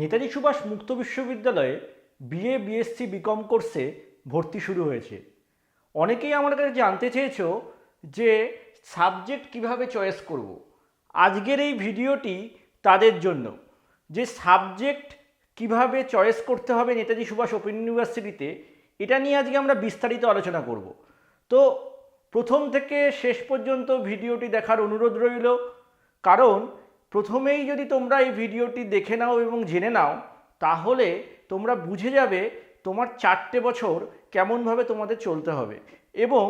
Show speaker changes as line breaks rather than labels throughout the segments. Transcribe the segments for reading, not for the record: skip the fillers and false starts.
নেতাজি সুভাষ মুক্ত বিশ্ববিদ্যালয়ে BA BSc BCom কোর্সে ভর্তি শুরু হয়েছে। অনেকেই আমার কাছে জানতে চেয়েছো যে সাবজেক্ট কিভাবে চয়েস করব। আজকের এই ভিডিওটি তাদের জন্য, যে সাবজেক্ট কিভাবে চয়েস করতে হবে নেতাজি সুভাষ ওপেন ইউনিভার্সিটিতে, এটা নিয়ে আজকে আমরা বিস্তারিত আলোচনা করব। তো প্রথম থেকে শেষ পর্যন্ত ভিডিওটি দেখার অনুরোধ রইল, কারণ প্রথমেই যদি তোমরা এই ভিডিওটি দেখে নাও এবং জেনে নাও, তাহলে তোমরা বুঝে যাবে তোমার 4টে বছর কেমনভাবে তোমাদের চলতে হবে এবং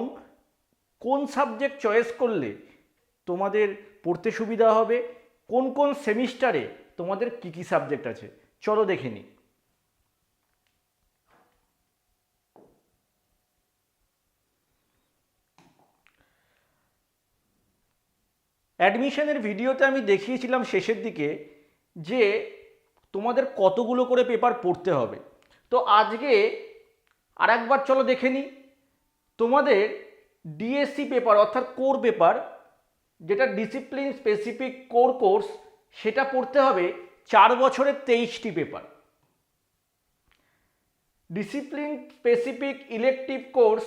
কোন সাবজেক্ট চয়েস করলে তোমাদের পড়তে সুবিধা হবে, কোন কোন সেমিস্টারে তোমাদের কী কী সাবজেক্ট আছে। চলো দেখে নিই। অ্যাডমিশনের ভিডিওতে আমি দেখিয়েছিলাম শেষের দিকে যে তোমাদের কতগুলো করে পেপার পড়তে হবে। তো আজকে আর একবার চলো দেখে নিই। তোমাদের ডিএসসি পেপার অর্থাৎ কোর পেপার, যেটা ডিসিপ্লিন স্পেসিফিক কোর কোর্স, সেটা পড়তে হবে 4 বছরের 23টি paper. Discipline specific elective course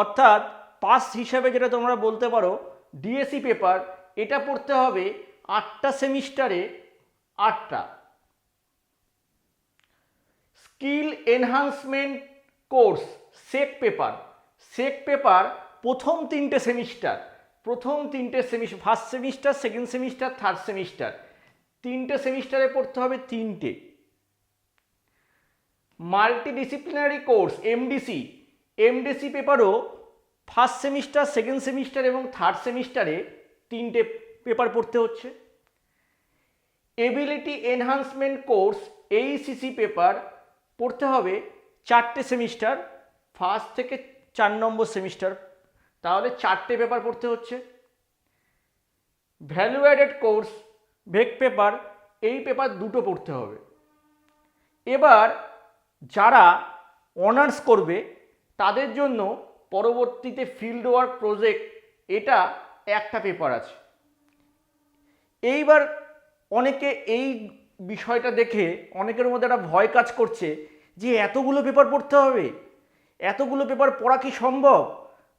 অর্থাৎ পাস হিসাবে যেটা তোমরা বলতে পারো ডিএসসি পেপার, এটা পড়তে হবে 8টা সেমিস্টারে 8টা। Skill enhancement course SEC paper, SEC paper প্রথম 3টে semester, first semester, second semester, third semester, 3টে সেমিস্টারে পড়তে হবে 3টে। মাল্টিডিসিপ্লিনারি কোর্স এমডিসি, এমডিসি পেপারও ফার্স্ট সেমিস্টার, সেকেন্ড সেমিস্টার এবং থার্ড সেমিস্টারে 3টে পেপার পড়তে হচ্ছে। Ability enhancement course AECC paper পড়তে হবে 4টে সেমিস্টার, ফার্স্ট থেকে 4 নম্বর সেমিস্টার, তাহলে 4টে পেপার পড়তে হচ্ছে। ভ্যালু অ্যাডেড কোর্স ভেক পেপার, এই পেপার 2টো পড়তে হবে। এবার যারা অনার্স করবে তাদের জন্য পরবর্তীতে ফিল্ড ওয়ার্ক প্রজেক্ট, এটা একটা পেপার আছে। এইবার অনেকে এই বিষয়টা দেখে অনেকের মধ্যে একটা ভয় কাজ করছে যে এতগুলো পেপার পড়তে হবে, এতগুলো পেপার পড়া কি সম্ভব?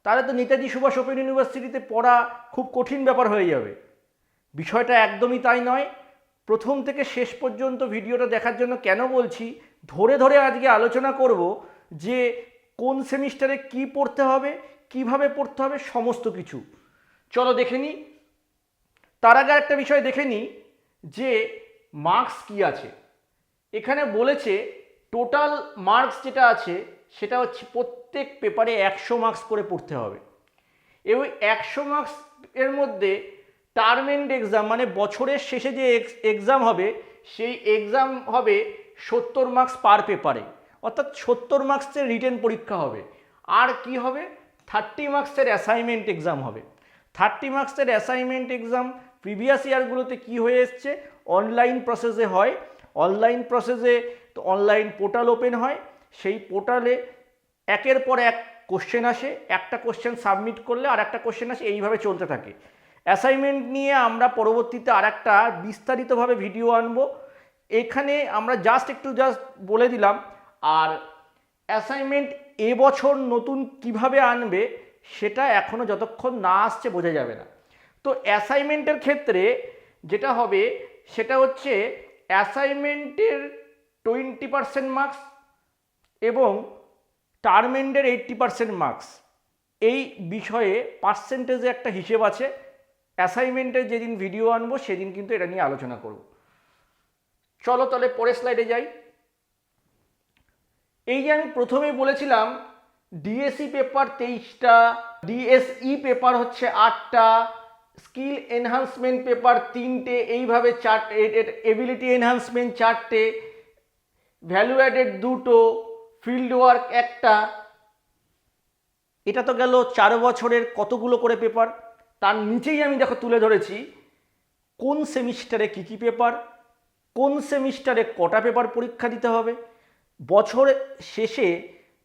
তাহলে তো নেতাজি সুভাষ ওপেন ইউনিভার্সিটিতে পড়া খুব কঠিন ব্যাপার হয়ে যাবে। বিষয়টা একদমই তাই নয়। প্রথম থেকে শেষ পর্যন্ত ভিডিওটা দেখার জন্য কেন বলছি, ধরে ধরে আজকে আলোচনা করব যে কোন সেমিস্টারে কি পড়তে হবে, কিভাবে পড়তে হবে, সমস্ত কিছু। চলো দেখে নিই। তার আগে একটা বিষয় দেখে নিই যে মার্কস কি আছে। এখানে বলেছে টোটাল মার্কস যেটা আছে সেটা হচ্ছে প্রত্যেক পেপারে 100 মার্কস করে পড়তে হবে এবং 100 মার্কস এর মধ্যে টার্ম এন্ড এক্সাম মানে বছরের শেষে যে এক্সাম হবে, সেই এক্সাম হবে 70 মার্কস পার পেপারে, অর্থাৎ 70 মার্কসের রিটেন পরীক্ষা হবে। আর কি হবে, 30 মার্কসের অ্যাসাইনমেন্ট এক্সাম হবে। 30 মার্কসের অ্যাসাইনমেন্ট এক্সাম প্রিভিয়াস ইয়ারগুলোতে কি হয়ে এসছে, অনলাইন প্রসেসে হয়। অনলাইন প্রসেসে তো অনলাইন পোর্টাল ওপেন হয়, সেই পোর্টালে একের পর এক কোশ্চেন আসে, একটা কোশ্চেন সাবমিট করলে আর একটা কোশ্চেন আসে, এইভাবে চলতে থাকে। অ্যাসাইনমেন্ট নিয়ে আমরা পরবর্তীতে আর একটা বিস্তারিতভাবে ভিডিও আনবো। এখানে আমরা একটু বলে দিলাম। আর অ্যাসাইনমেন্ট এবছর নতুন কিভাবে আনবে সেটা এখনও যতক্ষণ না আসছে বোঝা যাবে না। তো অ্যাসাইনমেন্টের ক্ষেত্রে যেটা হবে সেটা হচ্ছে অ্যাসাইনমেন্টের 20% মার্কস এবং টার্ম এন্ডের 80% মার্কস। এই বিষয়ে পার্সেন্টেজে একটা হিসেব আছে। অ্যাসাইনমেন্টের যেদিন ভিডিও আনবো সেদিন কিন্তু এটা নিয়ে আলোচনা করব। চলো তাহলে পরের স্লাইডে যাই। এই যে আমি প্রথমেই বলেছিলাম ডিএসসি পেপার 23টা, ডিএসই পেপার হচ্ছে 8টা, স্কিল এনহান্সমেন্ট পেপার 3টে, এইভাবে 4টে, এবিলিটি এনহান্সমেন্ট 4টে, ভ্যালু অ্যাডেড 2টো, ফিল্ড ওয়ার্ক 1টা। এটা তো গেল 4 বছরের কতগুলো করে পেপার। তার নিচেই আমি দেখো তুলে ধরেছি কোন সেমিস্টারে কী কী পেপার, কোন সেমিস্টারে কটা পেপার পরীক্ষা দিতে হবে, বছর শেষে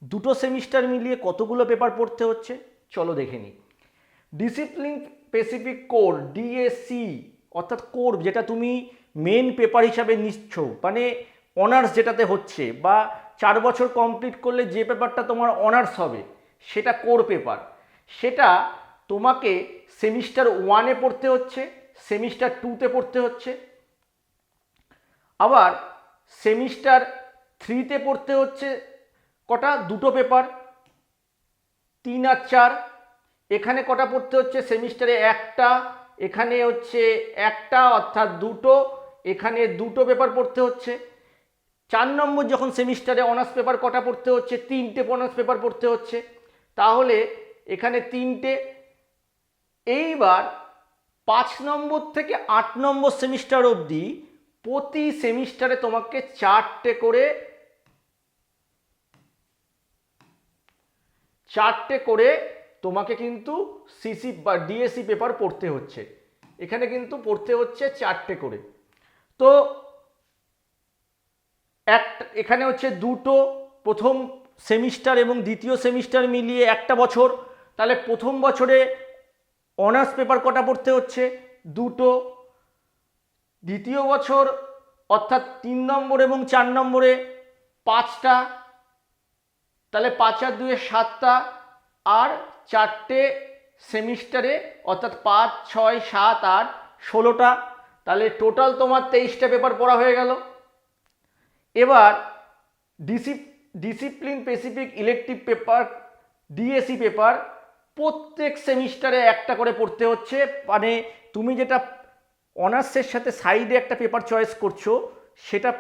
2টো সেমিস্টার মিলিয়ে কতগুলো পেপার পড়তে হচ্ছে। চলো দেখে নিই। ডিসিপ্লিন স্পেসিফিক কোর ডিএসসি অর্থাৎ কোর, যেটা তুমি মেন পেপার হিসাবে নিচ্ছ, মানে অনার্স যেটাতে হচ্ছে বা 4 বছর কমপ্লিট করলে যে পেপারটা তোমার অনার্স হবে সেটা কোর পেপার, সেটা তোমাকে সেমিস্টার 1-এ পড়তে হচ্ছে, সেমিস্টার 2-তে পড়তে হচ্ছে, আবার সেমিস্টার 3-তে পড়তে হচ্ছে কটা, 2টো পেপার, 3 আর 4। এখানে কটা পড়তে হচ্ছে, সেমিস্টারে একটা, এখানে হচ্ছে একটা অর্থাৎ 2টো, এখানে 2টো পেপার পড়তে হচ্ছে। 4 নম্বর যখন সেমিস্টারে অনার্স পেপার কটা পড়তে হচ্ছে, 3টে অনার্স পেপার পড়তে হচ্ছে, তাহলে এখানে 3টে। এইবার 5 নম্বর থেকে 8 নম্বর সেমিস্টার অবধি প্রতি সেমিস্টারে তোমাকে 4টে করে তোমাকে কিন্তু সিসি বা ডিএসসি পেপার পড়তে হচ্ছে। এখানে কিন্তু পড়তে হচ্ছে 4টে করে। তো এখানে হচ্ছে 2টো, প্রথম সেমিস্টার এবং দ্বিতীয় সেমিস্টার মিলিয়ে 1টা বছর, তাহলে প্রথম বছরে অনার্স পেপার কটা পড়তে হচ্ছে, 2টো। দ্বিতীয় বছর অর্থাৎ 3 নম্বর এবং 4 নম্বরে 5টা, তাহলে 5 আর 2 7টা, আর 4টে সেমিস্টারে অর্থাৎ 5, 6, 7, 8, 16টা, তাহলে টোটাল তোমার 23টা পেপার পড়া হয়ে গেল। এবার discipline specific elective paper, DSE paper প্রত্যেক সেমিস্টারে একটা করে পড়তে হচ্ছে। মানে তুমি যেটা অনার্সের সাথে সাইডে একটা পেপার চয়েস করছো সেটা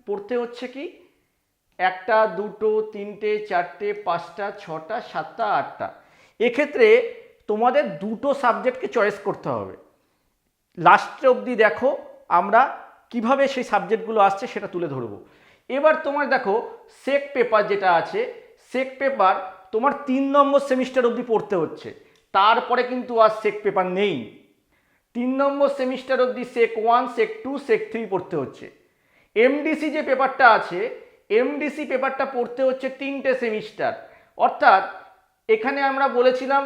পড়তে হচ্ছে কি, 1টা, 2টো, 3টে, 4টে, 5টা, 6টা, 7টা, 8টা। এক্ষেত্রে তোমাদের 2টো সাবজেক্টকে চয়েস করতে হবে। লাস্টে অবধি দেখো আমরা কিভাবে সেই সাবজেক্টগুলো আসছে সেটা তুলে ধরবো। এবার তোমার দেখো সেক পেপার যেটা আছে, সেক পেপার তোমার 3 নম্বর সেমিস্টার অবধি পড়তে হচ্ছে, তারপরে কিন্তু আর সেক পেপার নেই। 3 নম্বর সেমিস্টার অবধি সেক 1, সেক 2, সেক 3 পড়তে হচ্ছে। এমডিসি যে পেপারটা আছে, এমডিসি পেপারটা পড়তে হচ্ছে 3টে সেমিস্টার, অর্থাৎ এখানে আমরা বলেছিলাম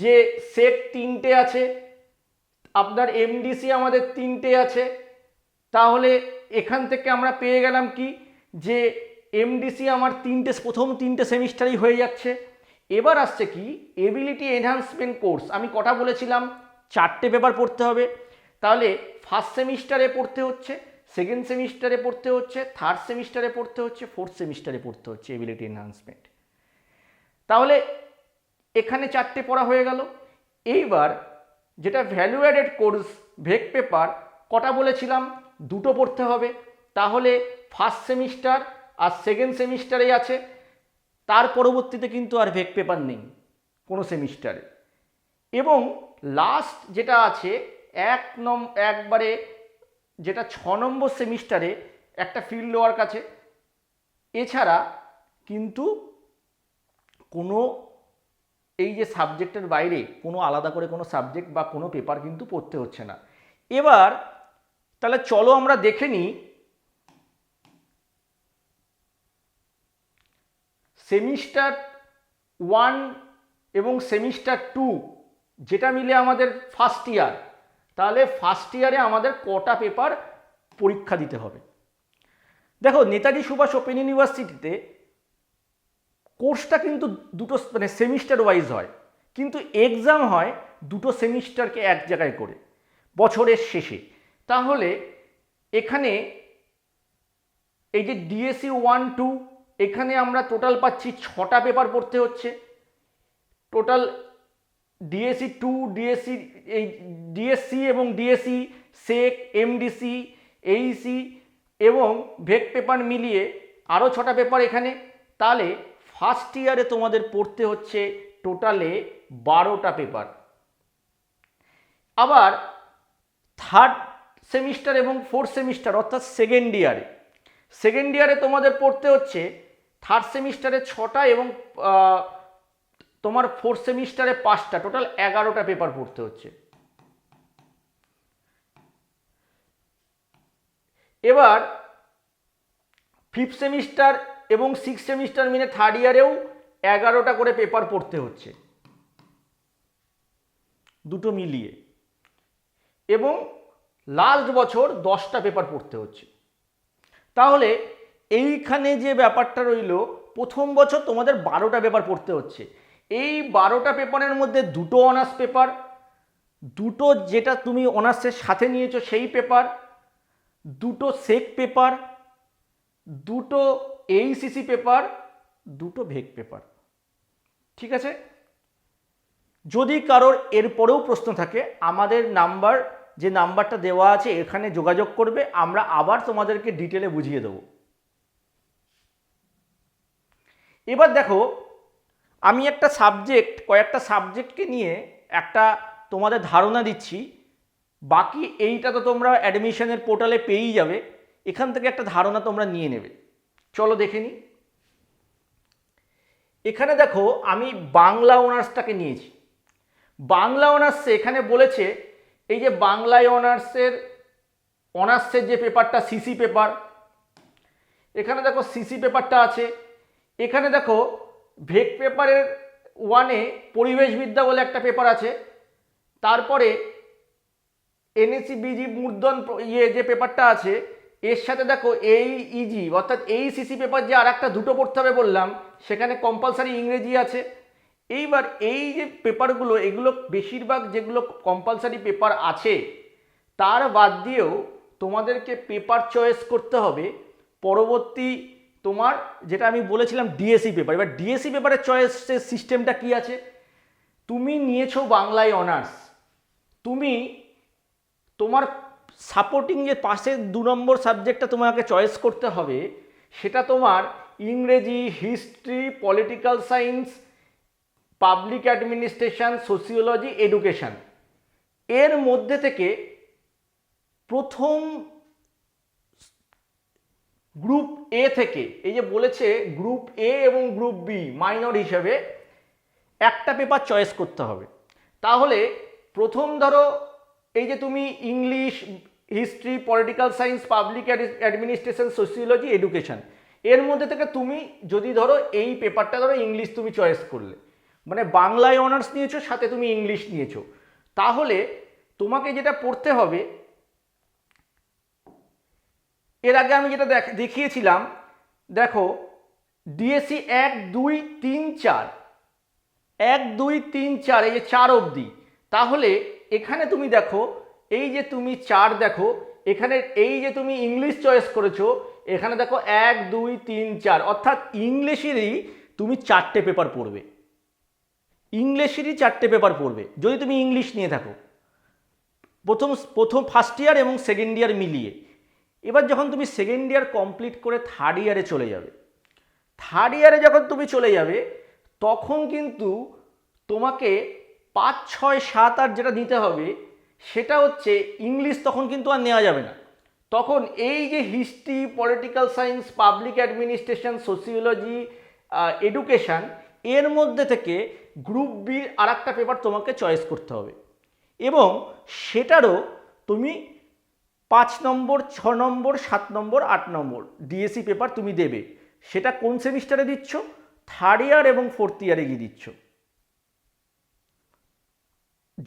যে সেক 3টে আছে, আপনার এমডিসি আমাদের 3টে আছে, তাহলে এখান থেকে আমরা পেয়ে গেলাম কি, যে এমডিসি আমার প্রথম 3টে সেমিস্টারই হয়ে যাচ্ছে। এবার আসছে কি, এবিলিটি এনহান্সমেন্ট কোর্স। আমি কটা বলেছিলাম, 4টে পেপার পড়তে হবে, তাহলে ফার্স্ট সেমিস্টারে পড়তে হচ্ছে, সেকেন্ড সেমিস্টারে পড়তে হচ্ছে, থার্ড সেমিস্টারে পড়তে হচ্ছে, ফোর্থ সেমিস্টারে পড়তে হচ্ছে এবিলিটি এনহান্সমেন্ট। তাহলে এখানে 4টে পড়া হয়ে গেল। এইবার যেটা ভ্যালু অ্যাডেড কোর্স ভেক পেপার কটা বলেছিলাম, 2টো পড়তে হবে, তাহলে ফার্স্ট সেমিস্টার আর সেকেন্ড সেমিস্টারে আছে, তার পরবর্তীতে কিন্তু আর ভেক পেপার নেই কোনো সেমিস্টারে। এবং লাস্ট যেটা আছে একবারে যেটা 6 নম্বর সেমিস্টারে একটা ফিল্ড ওয়ার্ক আছে, এছাড়া কিন্তু কোনো এই যে সাবজেক্টের বাইরে কোনো আলাদা করে কোনো সাবজেক্ট বা কোনো পেপার কিন্তু পড়তে হচ্ছে না। এবার তাহলে চলো আমরা দেখে নিই সেমিস্টার 1 এবং সেমিস্টার 2 যেটা মিলে আমাদের ফার্স্ট ইয়ার, তাহলে ফার্স্ট ইয়ারে আমাদের কটা পেপার পরীক্ষা দিতে হবে। দেখো নেতাজি সুভাষ ওপেন ইউনিভার্সিটিতে কোর্সটা কিন্তু দুটো মানে সেমিস্টার ওয়াইজ হয়, কিন্তু এক্সাম হয় 2টো সেমিস্টারকে এক জায়গায় করে বছরের শেষে। তাহলে এখানে এই যে ডিএসসি 1, 2 এখানে আমরা টোটাল পাচ্ছি 6টা পেপার পড়তে হচ্ছে। টোটাল ডিএসসি 2, ডিএসসি এবং ডিএসসি, সেক, এমডিসি, এইসি এবং ভেক পেপার মিলিয়ে আরও 6টা পেপার এখানে। তাহলে ফার্স্ট ইয়ারে তোমাদের পড়তে হচ্ছে টোটালে 12টা পেপার। আবার থার্ড সেমিস্টার এবং ফোর্থ সেমিস্টার অর্থাৎ সেকেন্ড ইয়ারে তোমাদের পড়তে হচ্ছে থার্ড সেমিস্টারে 6টা এবং তোমার ফোর্থ সেমিস্টারে 5টা, টোটাল 11টা পেপার পড়তে হচ্ছে। এবার ফিফথ সেমিস্টার এবং সিক্স সেমিস্টার মিলে থার্ড ইয়ারেও 11টা করে পেপার পড়তে হচ্ছে, 2টো মিলিয়ে, এবং লাস্ট বছর 10টা পেপার পড়তে হচ্ছে। তাহলে এইখানে যে ব্যাপারটা রইল, প্রথম বছর তোমাদের 12টা পেপার পড়তে হচ্ছে। এই 12টা পেপারের মধ্যে দুটো অনার্স পেপার, দুটো যেটা তুমি অনার্সের সাথে নিয়েছো সেই পেপার, দুটো সেক পেপার, দুটো এইসিসি পেপার, দুটো ভেক পেপার। ঠিক আছে? যদি কারোর এরপরেও প্রশ্ন থাকে, আমাদের নাম্বার, যে নাম্বারটা দেওয়া আছে এখানে যোগাযোগ করবে, আমরা আবার তোমাদেরকে ডিটেলে বুঝিয়ে দেবো। এবার দেখো, আমি একটা সাবজেক্ট, কয়েকটা সাবজেক্টকে নিয়ে একটা তোমাদের ধারণা দিচ্ছি, বাকি এইটা তো তোমরা অ্যাডমিশনের পোর্টালে পেয়েই যাবে, এখান থেকে একটা ধারণা তোমরা নিয়ে নেবে। চলো দেখে নিই। এখানে দেখো আমি বাংলা অনার্সটাকে নিয়েছি। বাংলা অনার্সে এখানে বলেছে, এই যে বাংলায় অনার্সের যে পেপারটা সিসি পেপার, এখানে দেখো সিসি পেপারটা আছে। এখানে দেখো ভেক পেপারের 1-এ পরিবেশবিদ্যা বলে একটা পেপার আছে। তারপরে এনএসি বিজি মূর্ধন যে পেপারটা আছে, এর সাথে দেখো ইজি অর্থাৎ সিসি পেপার যে আর একটা দুটো পড়তে হবে বললাম, সেখানে কম্পালসারি ইংরেজি আছে। এইবার এই যে পেপারগুলো, এগুলো বেশিরভাগ যেগুলো কম্পালসারি পেপার আছে, তার বাদ দিয়েও তোমাদেরকে পেপার চয়েস করতে হবে পরবর্তী, তোমার যেটা আমি বলেছিলাম ডিএসসি পেপার। এবার ডিএসসি পেপারের চয়েসের সিস্টেমটা কি আছে? তুমি নিয়েছো বাংলায় অনার্স, তুমি তোমার সাপোর্টিং যে পাশের 2 নম্বর সাবজেক্টটা তোমাকে চয়েস করতে হবে, সেটা তোমার ইংরেজি, history, political science, public administration, sociology, education. এর মধ্যে থেকে প্রথম গ্রুপ এ থেকে, এই যে বলেছে গ্রুপ এ এবং গ্রুপ বি মাইনর হিসেবে একটা পেপার চয়েস করতে হবে। তাহলে প্রথম ধরো, এই যে তুমি English, history, political science, public administration, sociology, education, এর মধ্যে থেকে তুমি যদি ধরো এই পেপারটা ধরো ইংলিশ তুমি চয়েস করলে, মানে বাংলায় অনার্স নিয়েছো, সাথে তুমি ইংলিশ নিয়েছো, তাহলে তোমাকে যেটা পড়তে হবে, এর আগে আমি যেটা দেখিয়েছিলাম, দেখো ডিএসসি 1, 2, 3, 4, 1, 2, 3, 4, এই যে 4 অবধি। তাহলে এখানে তুমি দেখো, এই যে তুমি 4 দেখো, এখানে এই যে তুমি ইংলিশ চয়েস করেছো, এখানে দেখো 1, 2, 3, 4, অর্থাৎ ইংলিশেরই তুমি 4টে পেপার পড়বে। ইংলিশেরই 4টে পেপার পড়বে যদি তুমি ইংলিশ নিয়ে থাকো, প্রথম ফার্স্ট ইয়ার এবং সেকেন্ড ইয়ার মিলিয়ে। এবার যখন তুমি সেকেন্ড ইয়ার কমপ্লিট করে থার্ড ইয়ারে চলে যাবে, থার্ড ইয়ারে যখন তুমি চলে যাবে, তখন কিন্তু তোমাকে 5, 6, 7, 8 যেটা নিতে হবে, সেটা হচ্ছে ইংলিশ তখন কিন্তু আর নেওয়া যাবে না। তখন এই যে history, political science, public administration, sociology, education, এর মধ্যে থেকে গ্রুপ বির আর একটা পেপার তোমাকে চয়েস করতে হবে, এবং সেটারও তুমি 5 নম্বর, 6 নম্বর, 7 নম্বর, 8 নম্বর ডিএসসি পেপার তুমি দেবে। সেটা কোন সেমিস্টারে দিচ্ছ? থার্ড ইয়ার এবং ফোর্থ ইয়ারে গিয়ে দিচ্ছ।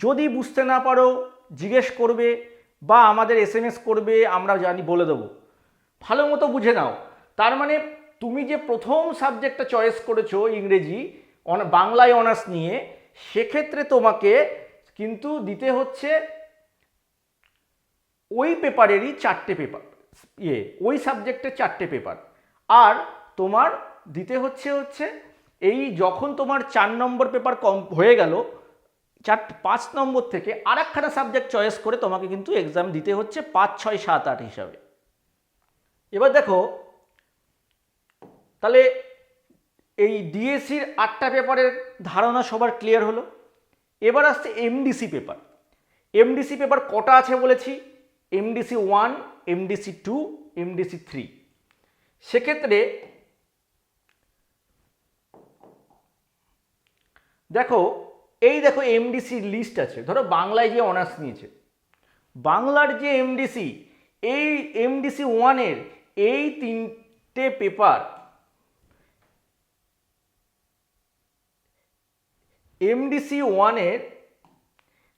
যদি বুঝতে না পারো জিজ্ঞেস করবে বা আমাদের এসএমএস করবে, আমরা জানি, বলে দেবো। ভালো মতো বুঝে নাও। তার মানে তুমি যে প্রথম সাবজেক্টটা চয়েস করেছো ইংরেজি, বাংলায় অনার্স নিয়ে, সেক্ষেত্রে তোমাকে কিন্তু দিতে হচ্ছে ওই পেপারেরই 4টে পেপার, ওই সাবজেক্টের 4টে পেপার। আর তোমার দিতে হচ্ছে এই যখন তোমার 4 নম্বর পেপার কম হয়ে গেল, 5 নম্বর থেকে আর একখানা সাবজেক্ট চয়েস করে তোমাকে কিন্তু এক্সাম দিতে হচ্ছে 5, 6, 7, 8 হিসাবে। এবার দেখো, তাহলে এই ডিএসসির 8টা পেপারের ধারণা সবার ক্লিয়ার হলো। এবার আসছে এমডিসি পেপার। এমডিসি পেপার কটা আছে বলেছি? MDC 1, MDC 2, MDC 3। সেক্ষেত্রে দেখো, এই দেখো এমডিসির লিস্ট আছে। ধরো বাংলায় যে অনার্স নিয়েছে, বাংলার যে এমডিসি, এই এমডিসি 1-এর এই 3টে পেপার, এমডিসি 1-এর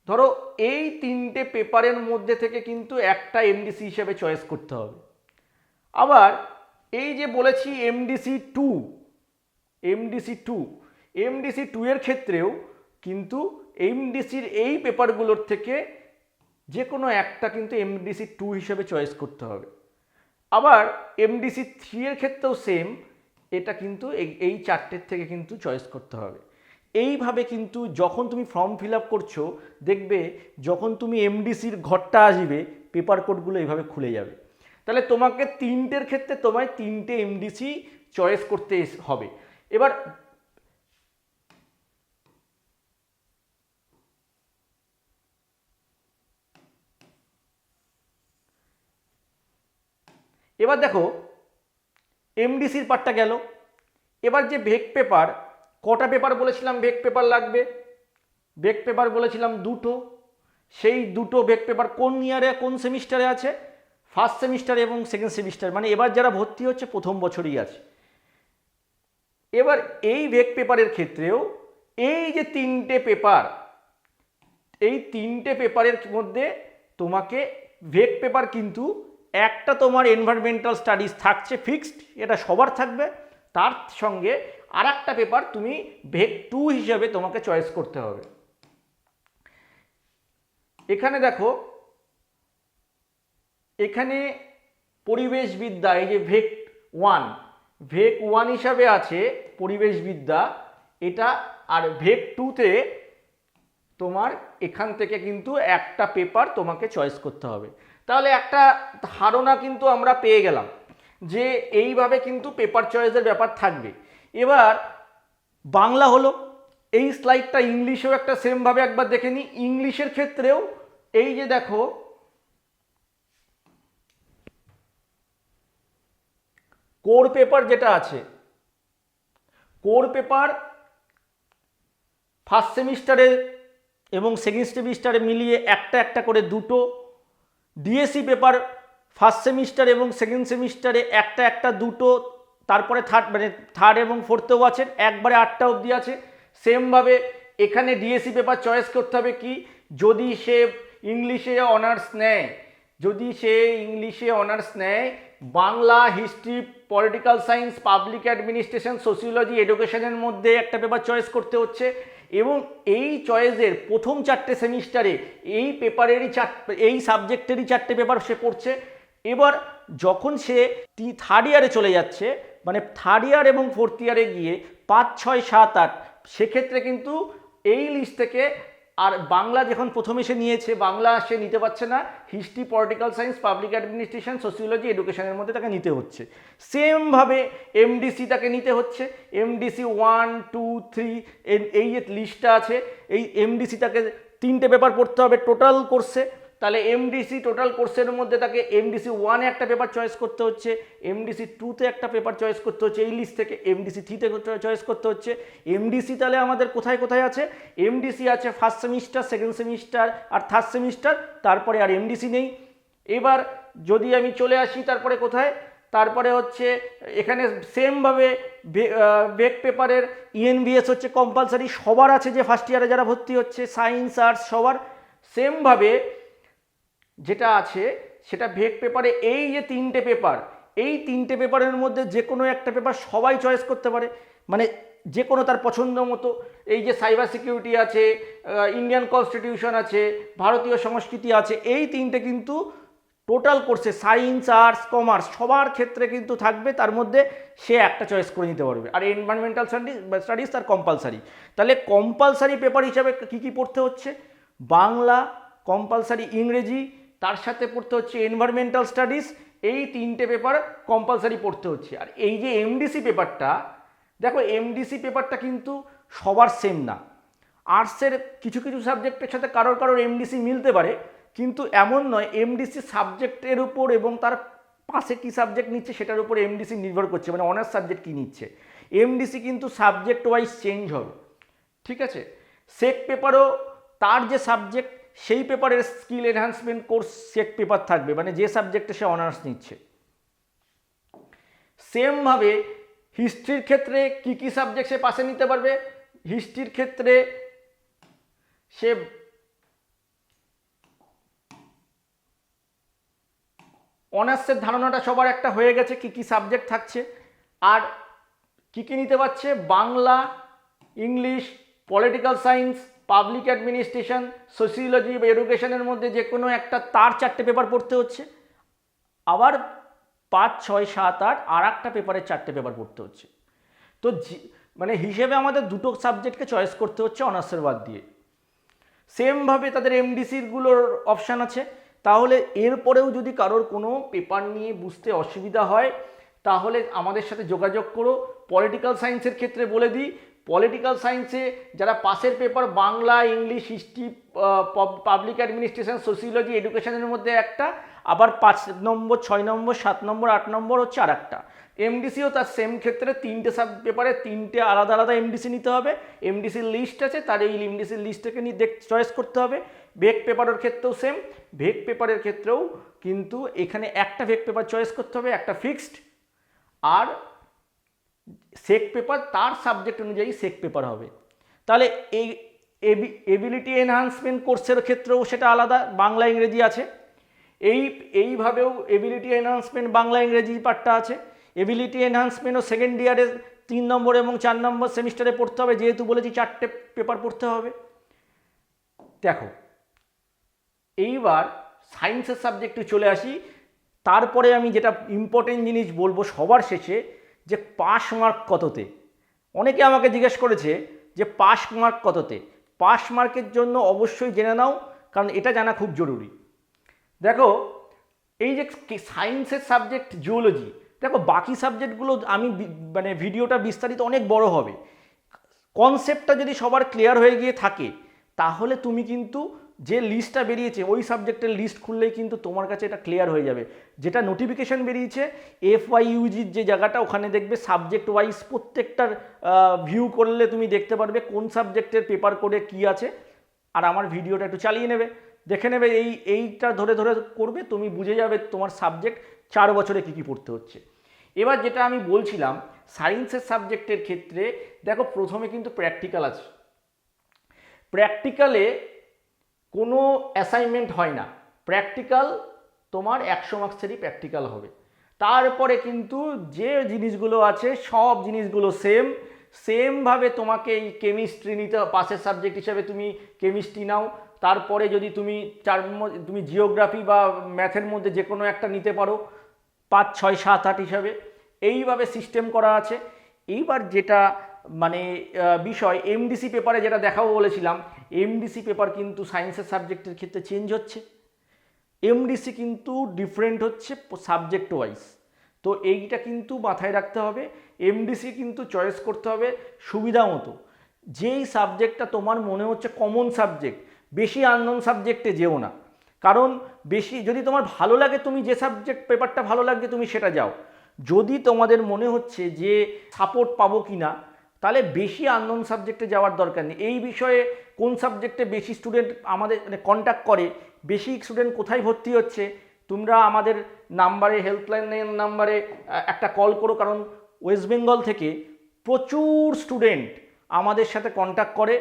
ধরো এই 3টে পেপারের মধ্যে থেকে কিন্তু একটা এমডিসি হিসেবে চয়েস করতে হবে। আবার এই যে বলেছি MDC 2, MDC 2 এর ক্ষেত্রেও কিন্তু MDCর এই পেপারগুলোর থেকে যে কোনো একটা কিন্তু MDC 2 হিসেবে চয়েস করতে হবে। আবার MDC 3 এর ক্ষেত্রেও সেম, এটা কিন্তু এই চারটের থেকে কিন্তু চয়েস করতে হবে। এইভাবে কিন্তু যখন তুমি ফর্ম ফিল আপ করছো, দেখবে যখন তুমি MDCর ঘরটা আসবে, পেপার কোডগুলো এইভাবে খুলে যাবে। তাহলে তোমাকে তিনটের ক্ষেত্রে তোমায় তিনটে MDC চয়েস করতে হবে। এবার দেখো MDCর পার্টটা গেল। এবার যে ভেক পেপার, কটা পেপার বলেছিলাম ভেক পেপার লাগবে? ভেক পেপার বলেছিলাম দুটো। সেই দুটো ভেক পেপার কোন ইয়ারে কোন সেমিস্টারে আছে? ফার্স্ট সেমিস্টার এবং সেকেন্ড সেমিস্টার, মানে এবার যারা ভর্তি হচ্ছে প্রথম বছরই আছে। এবার এই ভেক পেপারের ক্ষেত্রেও এই যে তিনটে পেপার, এই তিনটে পেপারের মধ্যে তোমাকে ভেক পেপার কিন্তু একটা তোমার এনভায়রনমেন্টাল স্টাডিজ থাকছে ফিক্সড, এটা সবার থাকবে। তার সঙ্গে আর একটা পেপার তুমি ভেক 2 হিসাবে তোমাকে চয়েস করতে হবে। এখানে দেখো, এখানে পরিবেশবিদ্যা, এই যে ভেক 1 হিসাবে আছে পরিবেশবিদ্যা এটা, আর ভেক 2তে তোমার এখান থেকে কিন্তু একটা পেপার তোমাকে চয়েস করতে হবে। তাহলে একটা ধারণা কিন্তু আমরা পেয়ে গেলাম যে এইভাবে কিন্তু পেপার চয়েসের ব্যাপার থাকবে। এবার বাংলা হলো, এই স্লাইডটা ইংলিশেও একটা সেমভাবে একবার দেখে নিই। ইংলিশের ক্ষেত্রেও এই যে দেখো কোর পেপার যেটা আছে, কোর পেপার ফার্স্ট সেমিস্টারে এবং সেকেন্ড সেমিস্টারে মিলিয়ে একটা একটা করে দুটো, ডিএসসি পেপার ফার্স্ট সেমিস্টার এবং সেকেন্ড সেমিস্টারে একটা একটা দুটো, তারপরে থার্ড এবং ফোর্থেও আছে, একবারে 8টা অবধি আছে। সেমভাবে এখানে ডিএসসি পেপার চয়েস করতে হবে কি, যদি সে ইংলিশে অনার্স নেয়, Bangla, history, political science, public administration, sociology, এডুকেশনের মধ্যে একটা পেপার চয়েস করতে হচ্ছে। এবং এই চয়েসের প্রথম 4টে সেমিস্টারে এই পেপারেরই এই সাবজেক্টেরই 4টে পেপার সে পড়ছে। এবার যখন সে থার্ড ইয়ারে চলে যাচ্ছে, মানে থার্ড ইয়ার এবং ফোর্থ ইয়ারে গিয়ে 5, 6, 7, 8, সেক্ষেত্রে কিন্তু এই লিস্ট থেকে আর বাংলা যখন প্রথমে সে নিয়েছে, বাংলা সে নিতে পারছে না, history, political science, public administration, sociology, এডুকেশনের মধ্যে তাকে নিতে হচ্ছে। সেমভাবে MDC তাকে নিতে হচ্ছে। MDC 1, 2, 3 এই যে লিস্টটা আছে, এই MDC তাকে 3টে পেপার পড়তে হবে টোটাল কোর্সে। তাহলে MDC টোটাল কোর্সের মধ্যে তাকে MDC 1-এ একটা পেপার চয়েস করতে হচ্ছে, MDC 2-তে একটা পেপার চয়েস করতে হচ্ছে এই লিস্ট থেকে, MDC 3-তে চয়েস করতে হচ্ছে। MDC তাহলে আমাদের কোথায় কোথায় আছে? MDC আছে ফার্স্ট সেমিস্টার, সেকেন্ড সেমিস্টার আর থার্ড সেমিস্টার, তারপরে আর MDC নেই। এবার যদি আমি চলে আসি তারপরে কোথায়, তারপরে হচ্ছে এখানে সেমভাবে ভেক পেপারের ENVS হচ্ছে কম্পালসারি, সবার আছে যে ফার্স্ট ইয়ারে যারা ভর্তি হচ্ছে, সায়েন্স, আর্টস সবার। সেমভাবে যেটা আছে সেটা ভেক পেপারে এই যে 3টে পেপার, এই 3টে পেপারের মধ্যে যে কোনো একটা পেপার সবাই চয়েস করতে পারে, মানে যে কোনো তার পছন্দ মতো। এই যে সাইবার সিকিউরিটি আছে, ইন্ডিয়ান কনস্টিটিউশন আছে, ভারতীয় সংস্কৃতি আছে, এই 3টে কিন্তু টোটাল কোর্সে সায়েন্স, আর্টস, কমার্স সবার ক্ষেত্রে কিন্তু থাকবে, তার মধ্যে সে একটা চয়েস করে নিতে পারবে। আর এনভায়রনমেন্টাল স্টাডিজ তার কম্পালসারি। তাহলে কম্পালসারি পেপার হিসাবে কী কী পড়তে হচ্ছে? বাংলা কম্পালসারি, ইংরেজি, তার সাথে পড়তে হচ্ছে এনভায়রনমেন্টাল স্টাডিজ, এই 3টে পেপার কম্পালসারি পড়তে হচ্ছে। আর এই যে MDC পেপারটা, দেখো MDC পেপারটা কিন্তু সবার সেম না। আর্টসের কিছু কিছু সাবজেক্টের সাথে কারোর MDC মিলতে পারে, কিন্তু এমন নয়। MDC সাবজেক্টের উপর এবং তার পাশে কী সাবজেক্ট নিচ্ছে সেটার উপর MDC নির্ভর করছে, মানে অনার্স সাবজেক্ট কী নিচ্ছে। MDC কিন্তু সাবজেক্ট ওয়াইজ চেঞ্জ হবে, ঠিক আছে। সেক পেপারও তার যে সাবজেক্ট, সেই পেপারের skill enhancement course SEC paper থাকবে, মানে যে সাবজেক্টে সে অনার্স নিচ্ছে। সেমভাবে হিস্ট্রির ক্ষেত্রে কি কি সাবজেক্ট সে পাশে নিতে পারবে? হিস্ট্রির ক্ষেত্রে সে অনার্সের ধারণাটা সবার একটা হয়ে গেছে কি কি সাবজেক্ট থাকছে আর কি কি নিতে পারছে। Bangla, English, political science, public administration, sociology বা এডুকেশনের মধ্যে যে কোনো একটা তার 4টে পেপার পড়তে হচ্ছে, আবার 5, 6, 7, 8 আর একটা পেপারের 4টে পেপার পড়তে হচ্ছে। তো মানে হিসেবে আমাদের দুটো সাবজেক্টকে চয়েস করতে হচ্ছে অনার্সের বাদ দিয়ে। সেমভাবে তাদের এমডিসিগুলোর অপশান আছে। তাহলে এরপরেও যদি কারোর কোনো পেপার নিয়ে বুঝতে অসুবিধা হয় তাহলে আমাদের সাথে যোগাযোগ করো। পলিটিক্যাল সায়েন্সের ক্ষেত্রে বলে দিই, পলিটিক্যাল সায়েন্সে যারা পাসের paper Bangla, English, history, public administration, sociology, এডুকেশনের মধ্যে একটা, আবার 5 নম্বর, 6 নম্বর, 7 নম্বর, 8 নম্বর হচ্ছে আর একটা। এমডিসিও তার সেম ক্ষেত্রে 3টে সাব পেপারে 3টে আলাদা আলাদা এমডিসি নিতে হবে। এমডিসির লিস্ট আছে, তার এই এমডিসির লিস্টটাকে নিয়ে চয়েস করতে হবে। ভেক পেপারের ক্ষেত্রেও সেম, ভেক পেপারের ক্ষেত্রেও কিন্তু এখানে একটা ভেক পেপার চয়েস করতে হবে, একটা ফিক্সড, আর সেক পেপার তার সাবজেক্ট অনুযায়ী সেক পেপার হবে। তাহলে এই এবিলিটি এনহান্সমেন্ট কোর্সের ক্ষেত্রেও সেটা আলাদা, বাংলা ইংরেজি আছে। এইভাবেও এবিলিটি এনহান্সমেন্ট বাংলা ইংরেজি পার্টটা আছে। এবিলিটি এনহান্সমেন্টও সেকেন্ড ইয়ারের 3 নম্বর এবং 4 নম্বর সেমিস্টারে পড়তে হবে, যেহেতু বলেছি 4টে পেপার পড়তে হবে। দেখো এইবার সায়েন্সের সাবজেক্টে চলে আসি। তারপরে আমি যেটা ইম্পর্টেন্ট জিনিস বলবো সবার শেষে, যে পাস মার্ক কততে। অনেকে আমাকে জিজ্ঞেস করেছে যে পাস মার্ক কততে। পাস মার্কের জন্য অবশ্যই জেনে নাও, কারণ এটা জানা খুব জরুরি। দেখো এই যে সায়েন্সের সাবজেক্ট জিওলজি, দেখো বাকি সাবজেক্টগুলো আমি মানে ভিডিওটা বিস্তারিত অনেক বড় হবে। কনসেপ্টটা যদি সবার ক্লিয়ার হয়ে গিয়ে থাকে তাহলে তুমি কিন্তু যে লিস্টটা বেরিয়েছে ওই সাবজেক্টের লিস্ট খুললেই কিন্তু তোমার কাছে এটা ক্লিয়ার হয়ে যাবে। যেটা নোটিফিকেশন বেরিয়েছে FYUGর যে জায়গাটা, ওখানে দেখবে সাবজেক্ট ওয়াইজ প্রত্যেকটার ভিউ করলে তুমি দেখতে পারবে কোন সাবজেক্টের পেপার কোডে কী আছে। আর আমার ভিডিওটা একটু চালিয়ে নেবে, দেখে নেবে, এইটা ধরে ধরে করবে, তুমি বুঝে যাবে তোমার সাবজেক্ট 4 বছরে কী কী পড়তে হচ্ছে। এবার যেটা আমি বলছিলাম সায়েন্সের সাবজেক্টের ক্ষেত্রে, দেখো প্রথমে কিন্তু প্র্যাকটিক্যাল আছে। প্র্যাকটিক্যালে কোনো অ্যাসাইনমেন্ট হয় না, প্র্যাকটিক্যাল তোমার 100 মার্কসেরই প্র্যাকটিক্যাল হবে। তারপরে কিন্তু যে জিনিসগুলো আছে সব জিনিসগুলো সেমভাবে তোমাকে এই কেমিস্ট্রি নিতে, পাসের সাবজেক্ট হিসাবে তুমি কেমিস্ট্রি নাও। তারপরে যদি তুমি জিওগ্রাফি বা ম্যাথের মধ্যে যে কোনো একটা নিতে পারো 5, 6, 7, 8 হিসাবে, এইভাবে সিস্টেম করা আছে। এইবার যেটা মানে বিষয় এমডিসি পেপারে যেটা দেখাবো বলেছিলাম, এমডিসি পেপার কিন্তু সায়েন্সের সাবজেক্টের ক্ষেত্রে চেঞ্জ হচ্ছে। এমডিসি কিন্তু ডিফারেন্ট হচ্ছে সাবজেক্ট ওয়াইজ। তো এইটা কিন্তু মাথায় রাখতে হবে। এমডিসি কিন্তু চয়েস করতে হবে সুবিধা মতো। যেই সাবজেক্টটা তোমার মনে হচ্ছে কমন সাবজেক্ট, বেশি আননোন সাবজেক্টে যেও না। কারণ বেশি যদি তোমার ভালো লাগে, তুমি যে সাবজেক্ট পেপারটা ভালো লাগছে তুমি সেটা যাও। যদি তোমাদের মনে হচ্ছে যে সাপোর্ট পাবো কি না, তাহলে বেশি আননোন সাবজেক্টে যাওয়ার দরকার নেই। এই বিষয়ে কোন সাবজেক্টে বেশি স্টুডেন্ট আমাদের কন্ট্যাক্ট করে, বেশি স্টুডেন্ট কোথায় ভর্তি হচ্ছে, তোমরা আমাদের নাম্বারে, হেল্পলাইনের নাম্বারে একটা কল করো। কারণ ওয়েস্ট বেঙ্গল থেকে প্রচুর স্টুডেন্ট আমাদের সাথে কন্ট্যাক্ট করে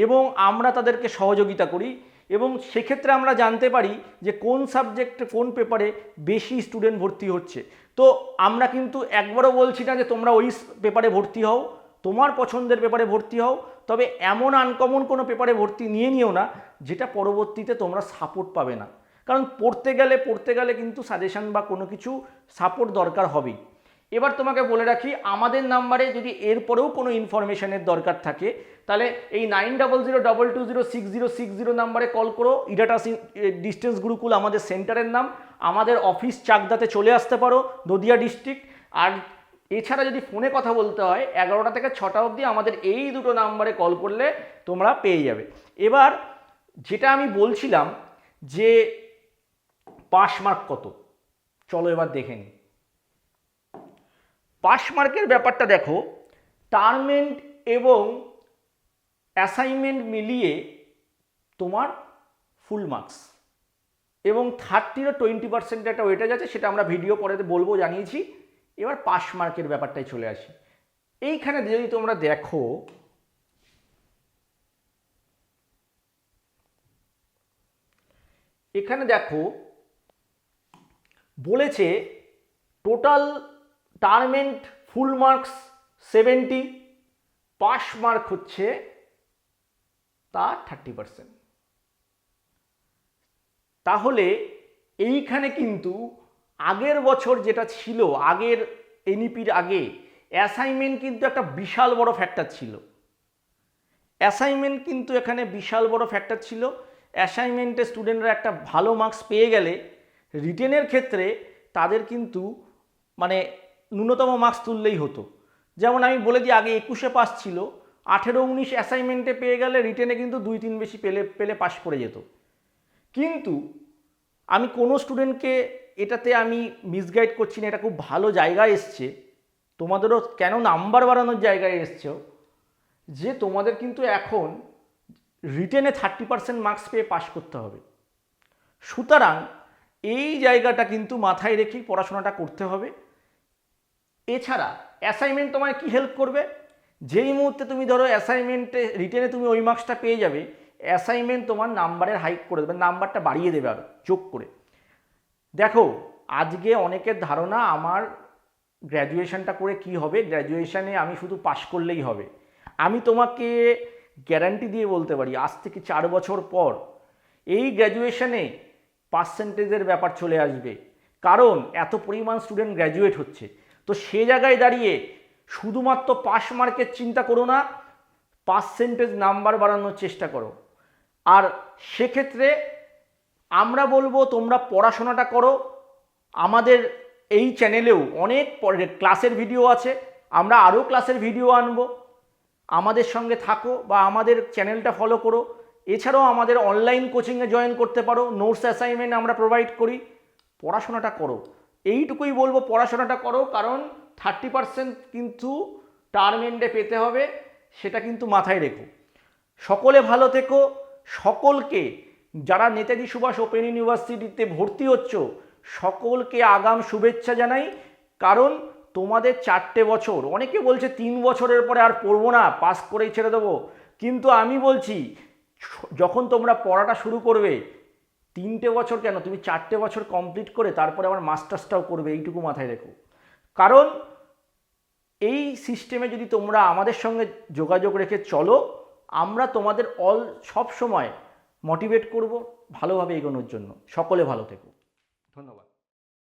এবং আমরা তাদেরকে সহযোগিতা করি, এবং সেক্ষেত্রে আমরা জানতে পারি যে কোন সাবজেক্টে কোন পেপারে বেশি স্টুডেন্ট ভর্তি হচ্ছে। তো আমরা কিন্তু একবারও বলছি না যে তোমরা ওই পেপারে ভর্তি হও, তোমার পছন্দের পেপারে ভর্তি হও, তবে এমন আনকমন কোনো পেপারে ভর্তি নিও না যেটা পরবর্তীতে তোমরা সাপোর্ট পাবে না। কারণ পড়তে গেলে কিন্তু সাজেশন বা কোনো কিছু সাপোর্ট দরকার হবেই। এবার তোমাকে বলে রাখি, আমাদের নাম্বারে যদি এরপরেও কোনো ইনফরমেশনের দরকার থাকে তাহলে এই 9002206060 নাম্বারে কল করো। ইডাটাস ডিস্টেন্স গুরুকুল আমাদের সেন্টারের নাম। আমাদের অফিস চাকদাতে চলে আসতে পারো, নদিয়া ডিস্ট্রিক্ট। আর এছাড়া যদি ফোনে কথা বলতে হয় 11টা থেকে 6টা অবধি আমাদের এই দুটো নাম্বারে কল করলে তোমরা পেয়ে যাবে। এবার যেটা আমি বলছিলাম যে পাস মার্ক কত, চলো এবার দেখে নিই। পাস মার্কের ব্যাপারটা দেখো, টার্মেন্ট এবং অ্যাসাইনমেন্ট মিলিয়ে তোমার ফুল মার্কস, এবং 30 ও 20% একটা ওয়েটেজ আছে, সেটা আমরা ভিডিও পরে বলবো, জানিয়েছি। এবার পাস মার্কের ব্যাপারটাই চলে আসি। এইখানে যদি তোমরা দেখো, এখানে দেখো বলেছে total term end full marks 70, pass mark হচ্ছে তার 30%। তাহলে এইখানে কিন্তু আগের বছর যেটা ছিল, আগের এনইপির আগে অ্যাসাইনমেন্ট কিন্তু একটা বিশাল বড় ফ্যাক্টর ছিল। অ্যাসাইনমেন্ট কিন্তু এখানে বিশাল বড় ফ্যাক্টর ছিল। অ্যাসাইনমেন্টে স্টুডেন্টরা একটা ভালো মার্কস পেয়ে গেলে রিটেনের ক্ষেত্রে তাদের কিন্তু মানে ন্যূনতম মার্কস তুললেই হতো। যেমন আমি বলে দিই, আগে 21-এ পাস ছিল, 18-19 অ্যাসাইনমেন্টে পেয়ে গেলে রিটেনে কিন্তু 2-3 বেশি পেলে পাস করে যেত। কিন্তু আমি কোনো স্টুডেন্টকে এটাতে আমি মিসগাইড করছি না, এটা খুব ভালো জায়গায় এসছে, তোমাদেরও কেন নাম্বার বাড়ানোর জায়গায় এসছো, যে তোমাদের কিন্তু এখন রিটেনে 30% মার্কস পেয়ে পাস করতে হবে। সুতরাং এই জায়গাটা কিন্তু মাথায় রেখেই পড়াশোনাটা করতে হবে। এছাড়া অ্যাসাইনমেন্ট তোমায় কি হেল্প করবে, যেই মুহূর্তে তুমি ধরো অ্যাসাইনমেন্টে রিটেনে তুমি ওই মার্কসটা পেয়ে যাবে, অ্যাসাইনমেন্ট তোমার নাম্বারের হাইক করে দেবে, নাম্বারটা বাড়িয়ে দেবে আরও যোগ করে। দেখো, আজকে অনেকের ধারণা আমার গ্র্যাজুয়েশনটা করে কি হবে, গ্র্যাজুয়েশনে আমি শুধু পাশ করলেই হবে। আমি তোমাকে গ্যারান্টি দিয়ে বলতে পারি, আজ থেকে 4 বছর পর এই গ্র্যাজুয়েশনে পার্সেন্টেজের ব্যাপার চলে আসবে, কারণ এত পরিমাণ স্টুডেন্ট গ্র্যাজুয়েট হচ্ছে। তো সে জায়গায় দাঁড়িয়ে শুধুমাত্র পাস মার্কের চিন্তা করো না, পার্সেন্টেজ নাম্বার বাড়ানোর চেষ্টা করো। আর সেক্ষেত্রে আমরা বলবো তোমরা পড়াশোনাটা করো। আমাদের এই চ্যানেলেও অনেক ক্লাসের ভিডিও আছে, আমরা আরও ক্লাসের ভিডিও আনবো। আমাদের সঙ্গে থাকো বা আমাদের চ্যানেলটা ফলো করো। এছাড়াও আমাদের অনলাইন কোচিংয়ে জয়েন করতে পারো, নোটস অ্যাসাইনমেন্ট আমরা প্রোভাইড করি। পড়াশোনাটা করো, এইটুকুই বলবো, পড়াশোনাটা করো, কারণ 30% কিন্তু টার্ম এন্ডে পেতে হবে, সেটা কিন্তু মাথায় রেখো। সকলে ভালো থেকো। সকলকে, যারা নেতাজি সুভাষ ওপেন ইউনিভার্সিটিতে ভর্তি হচ্ছ, সকলকে আগাম শুভেচ্ছা জানাই। কারণ তোমাদের 4টে বছর, অনেকে বলছে 3 বছরের পরে আর পড়বো না, পাস করেই ছেড়ে দেবো, কিন্তু আমি বলছি যখন তোমরা পড়াটা শুরু করবে, 3টে বছর কেন, তুমি 4টে বছর কমপ্লিট করে তারপরে আবার মাস্টার্সটাও করবে, এইটুকু মাথায় রেখো। কারণ এই সিস্টেমে যদি তোমরা আমাদের সঙ্গে যোগাযোগ রেখে চলো, আমরা তোমাদের সব সময় মোটিভেট করব ভালোভাবে এগোনোর জন্য। সকলে ভালো থেকো, ধন্যবাদ।